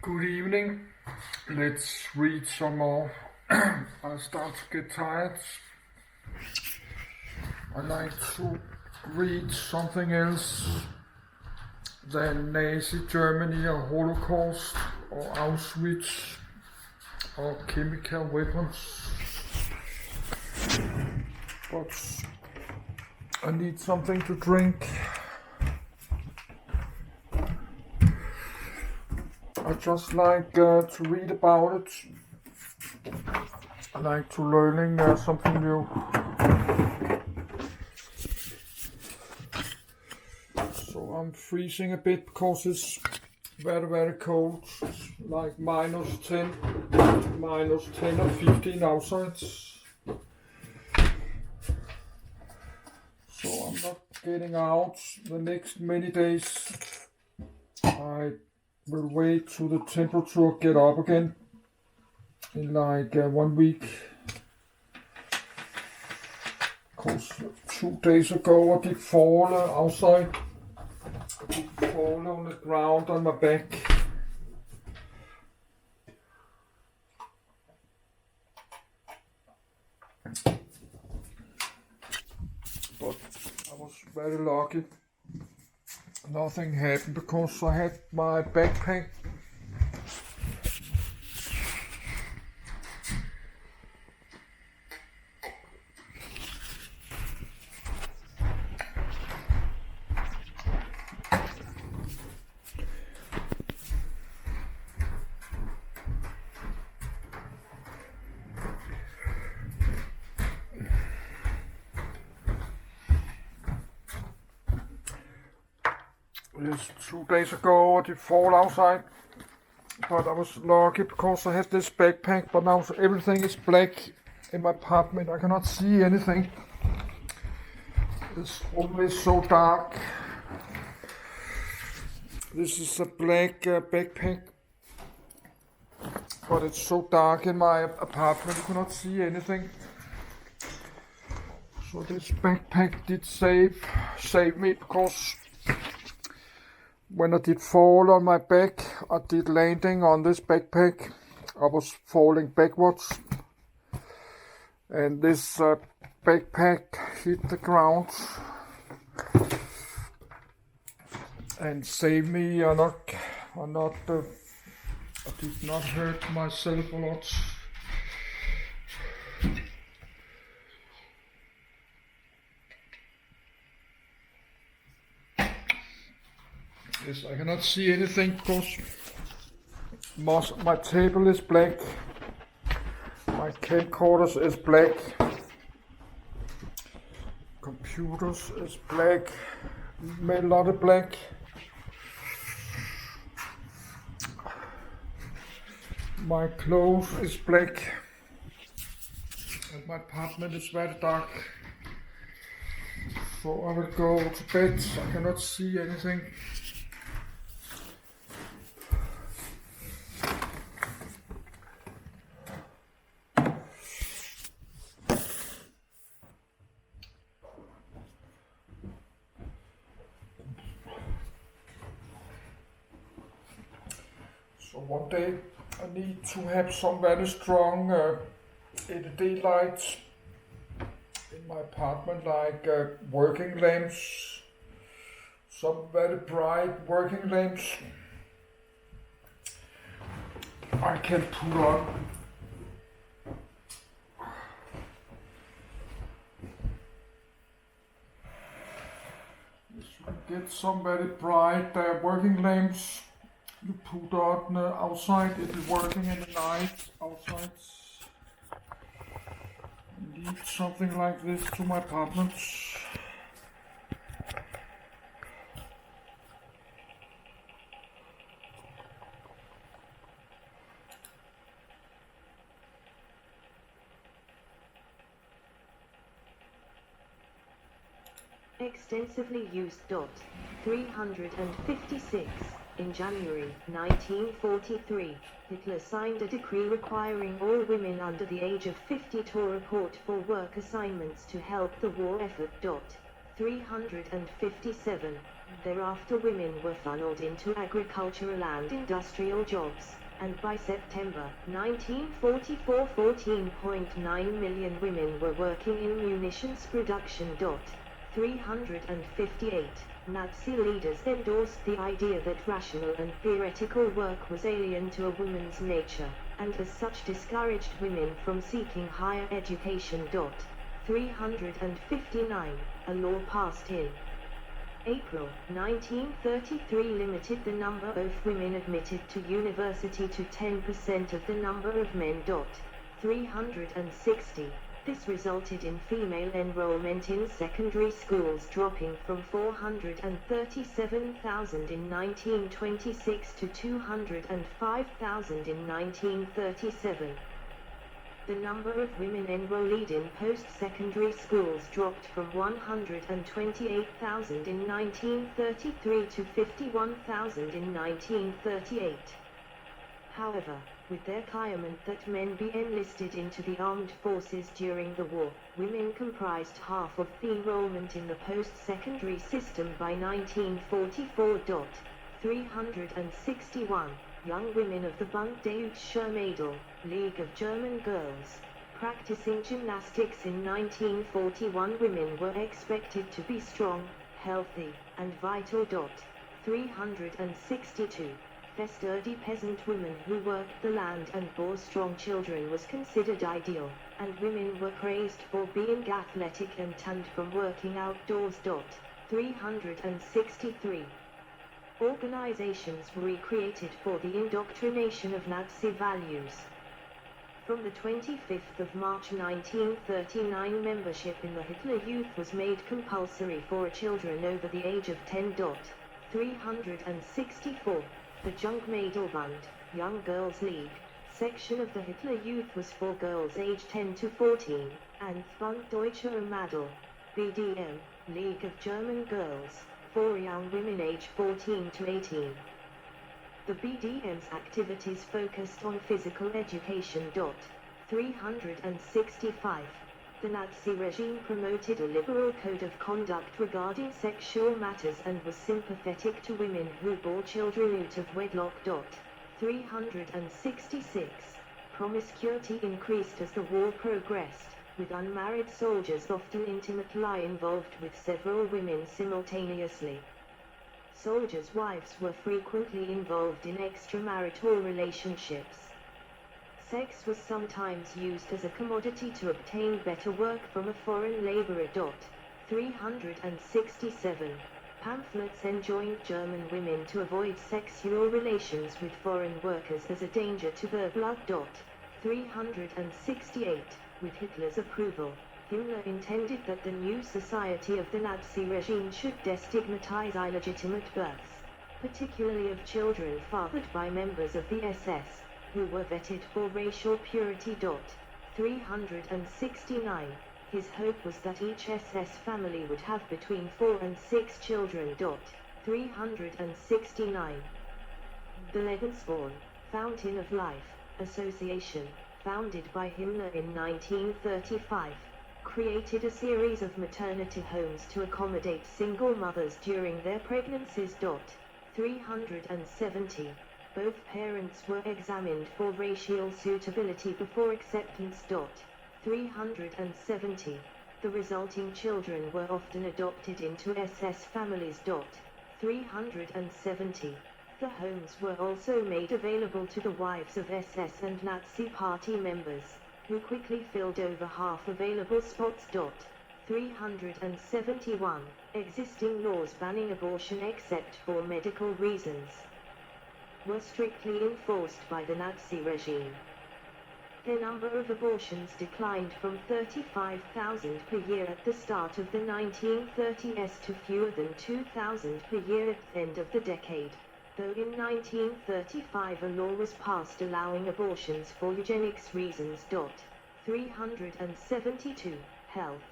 Good evening. Let's read some more. I start to get tired. I like to read something else than Nazi Germany or Holocaust or Auschwitz or chemical weapons. But I need something to drink. I just like to read about it. I like to learning something new. So I'm freezing a bit because it's very cold. It's like -10, -10 or 15 outside. So I'm not getting out the next many days. I will wait till the temperature get up again in like 1 week. Because 2 days ago I did fall outside. I did fall on the ground on my back. But I was very lucky. Nothing happened because I had my backpack. Yes, 2 days ago I did fall outside, but I was lucky because I had this backpack, but now everything is black in my apartment. I cannot see anything. It's always so dark. This is a black backpack, but it's so dark in my apartment you cannot see anything. So this backpack did save me because when I did fall on my back, I did landing on this backpack. I was falling backwards, and this backpack hit the ground and saved me. I did not hurt myself a lot. Yes, I cannot see anything because my table is black, my camcorders is black, computers is black, a lot of black. My clothes is black, and my apartment is very dark. So I will go to bed. I cannot see anything. So one day I need to have some very strong LED lights in my apartment, like working lamps, some very bright working lamps I can put on. Get some very bright working lamps you put on outside. It is working in the night outside. I need something like this to my apartment. Extensively used. 356. In January 1943, Hitler signed a decree requiring all women under the age of 50 to report for work assignments to help the war effort. 357. Thereafter women were funneled into agricultural and industrial jobs, and by September 1944 14.9 million women were working in munitions production. 358. Nazi leaders endorsed the idea that rational and theoretical work was alien to a woman's nature, and as such discouraged women from seeking higher education. 359. A law passed in April 1933 limited the number of women admitted to university to 10% of the number of men. 360. This resulted in female enrollment in secondary schools dropping from 437,000 in 1926 to 205,000 in 1937. The number of women enrolled in post-secondary schools dropped from 128,000 in 1933 to 51,000 in 1938. However, with the requirement that men be enlisted into the armed forces during the war, women comprised half of the enrollment in the post-secondary system by 1944. 361. Young women of the Bund-Deutscher Mädel, League of German Girls, practicing gymnastics in 1941. Women were expected to be strong, healthy, and vital. 362. The sturdy peasant woman who worked the land and bore strong children was considered ideal, and women were praised for being athletic and tanned from working outdoors. 363. Organizations were recreated for the indoctrination of Nazi values. From the 25th of March 1939, membership in the Hitler Youth was made compulsory for children over the age of 10. 364. The Jungmädelbund, Young Girls League, section of the Hitler Youth was for girls aged 10 to 14, and Bund Deutscher Mädel, BDM, League of German Girls, for young women aged 14 to 18. The BDM's activities focused on physical education. 365. The Nazi regime promoted a liberal code of conduct regarding sexual matters and was sympathetic to women who bore children out of wedlock. 366. Promiscuity increased as the war progressed, with unmarried soldiers often intimately involved with several women simultaneously. Soldiers' wives were frequently involved in extramarital relationships. Sex was sometimes used as a commodity to obtain better work from a foreign laborer. 367. Pamphlets enjoined German women to avoid sexual relations with foreign workers as a danger to their blood. 368. With Hitler's approval, Himmler intended that the new society of the Nazi regime should destigmatize illegitimate births, particularly of children fathered by members of the SS, who were vetted for racial purity. 369. His hope was that each SS family would have between 4 and 6 children. 369. The Lebensborn, Fountain of Life, Association, founded by Himmler in 1935, created a series of maternity homes to accommodate single mothers during their pregnancies. 370. Both parents were examined for racial suitability before acceptance. 370. The resulting children were often adopted into SS families. 370. The homes were also made available to the wives of SS and Nazi Party members, who quickly filled over half available spots. 371. Existing laws banning abortion except for medical reasons were strictly enforced by the Nazi regime. The number of abortions declined from 35,000 per year at the start of the 1930s to fewer than 2,000 per year at the end of the decade, though in 1935 a law was passed allowing abortions for eugenics reasons. 372. Health.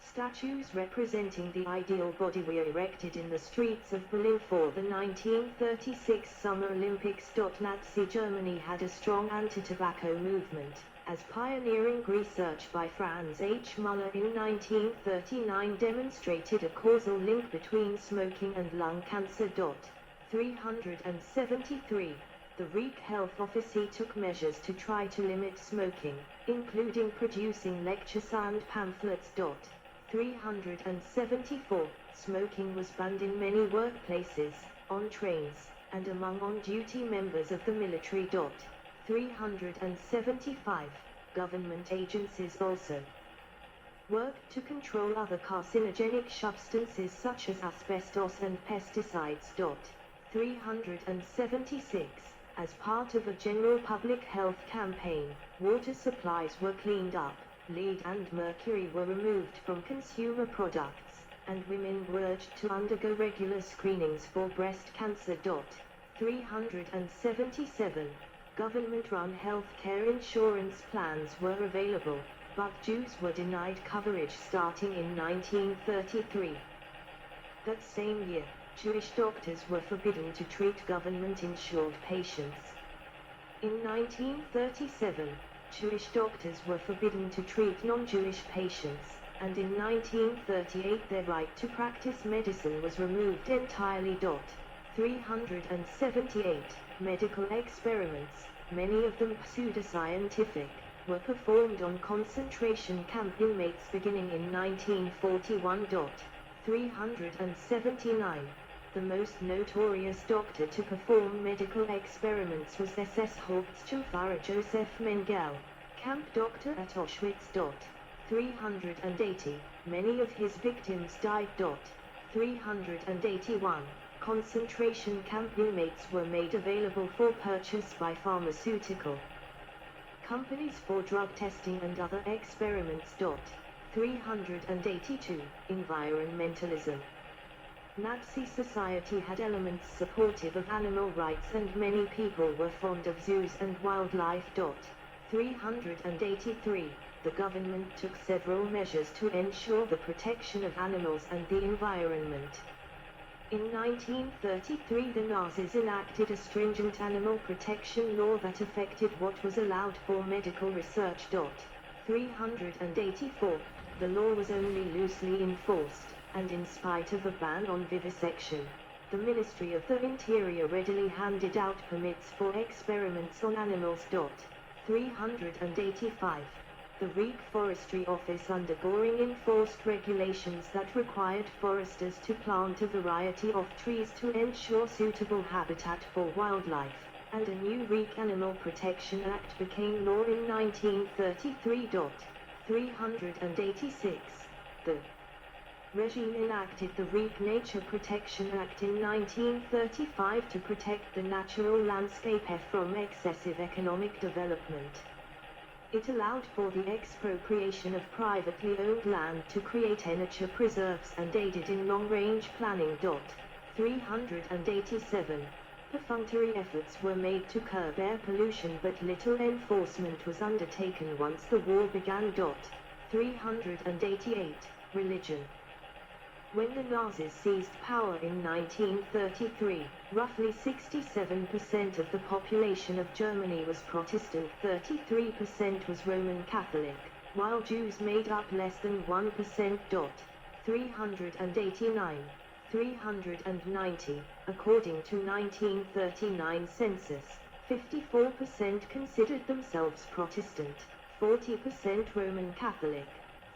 Statues representing the ideal body were erected in the streets of Berlin for the 1936 Summer Olympics. Nazi Germany had a strong anti-tobacco movement, as pioneering research by Franz H. Muller in 1939 demonstrated a causal link between smoking and lung cancer. 373. The Reich Health Office took measures to try to limit smoking, including producing lectures and pamphlets. 374. Smoking was banned in many workplaces, on trains, and among on-duty members of the military. 375. Government agencies also worked to control other carcinogenic substances such as asbestos and pesticides. 376. As part of a general public health campaign, water supplies were cleaned up, lead and mercury were removed from consumer products, and women were urged to undergo regular screenings for breast cancer. 377. Government-run healthcare insurance plans were available, but Jews were denied coverage starting in 1933. That same year, Jewish doctors were forbidden to treat government-insured patients. In 1937, Jewish doctors were forbidden to treat non-Jewish patients, and in 1938 their right to practice medicine was removed entirely. 378. Medical experiments, many of them pseudoscientific, were performed on concentration camp inmates beginning in 1941. 379. The most notorious doctor to perform medical experiments was SS Hauptsturmführer Joseph Mengele, camp doctor at Auschwitz. 380. Many of his victims died. 381. Concentration camp inmates were made available for purchase by pharmaceutical companies for drug testing and other experiments. 382. Environmentalism. Nazi society had elements supportive of animal rights and many people were fond of zoos and wildlife. 383. The government took several measures to ensure the protection of animals and the environment. In 1933 the Nazis enacted a stringent animal protection law that affected what was allowed for medical research. 384. The law was only loosely enforced, and in spite of a ban on vivisection, the Ministry of the Interior readily handed out permits for experiments on animals. 385. The Reich Forestry Office undergoing enforced regulations that required foresters to plant a variety of trees to ensure suitable habitat for wildlife, and a new Reich Animal Protection Act became law in 1933. 386. The regime enacted the Reich Nature Protection Act in 1935 to protect the natural landscape from excessive economic development. It allowed for the expropriation of privately owned land to create nature preserves and aided in long-range planning. 387. Perfunctory efforts were made to curb air pollution but little enforcement was undertaken once the war began. 388. Religion. When the Nazis seized power in 1933, roughly 67% of the population of Germany was Protestant, 33% was Roman Catholic, while Jews made up less than 1%. 389. 390. According to 1939 census, 54% considered themselves Protestant, 40% Roman Catholic,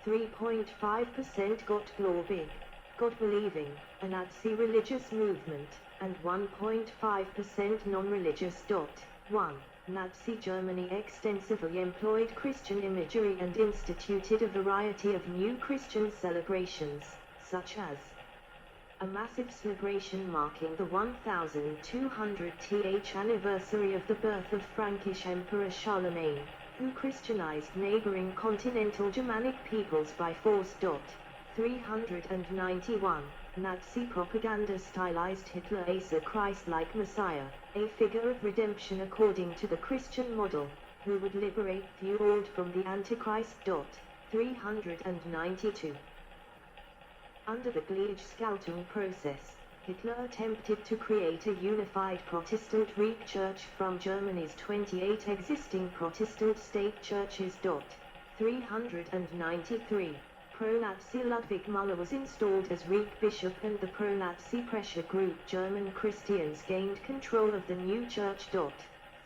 3.5% Gottgläubig, God-believing, a Nazi religious movement, and 1.5% non-religious. 1. Nazi Germany extensively employed Christian imagery and instituted a variety of new Christian celebrations, such as a massive celebration marking the 1200th anniversary of the birth of Frankish Emperor Charlemagne, who Christianized neighboring continental Germanic peoples by force. 391. Nazi propaganda stylized Hitler as a Christ-like Messiah, a figure of redemption according to the Christian model, who would liberate the world from the Antichrist. 392. Under the Gleichschaltung process, Hitler attempted to create a unified Protestant Reich Church from Germany's 28 existing Protestant state churches. 393. Pro-Nazi Ludwig Müller was installed as Reich bishop, and the pro-Nazi pressure group German Christians gained control of the new church.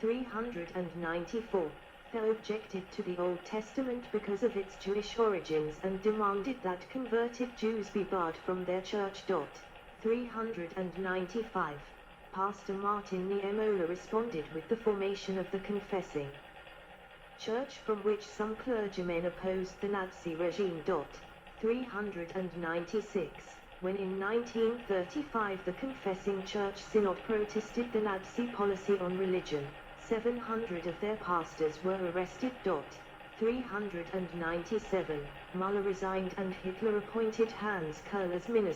394. They objected to the Old Testament because of its Jewish origins and demanded that converted Jews be barred from their church. 395. Pastor Martin Niemöller responded with the formation of the Confessing Church, from which some clergymen opposed the Nazi regime. 396. When in 1935 the Confessing Church Synod protested the Nazi policy on religion, 700 of their pastors were arrested. 397. Müller resigned and Hitler appointed Hans Kerr as minister.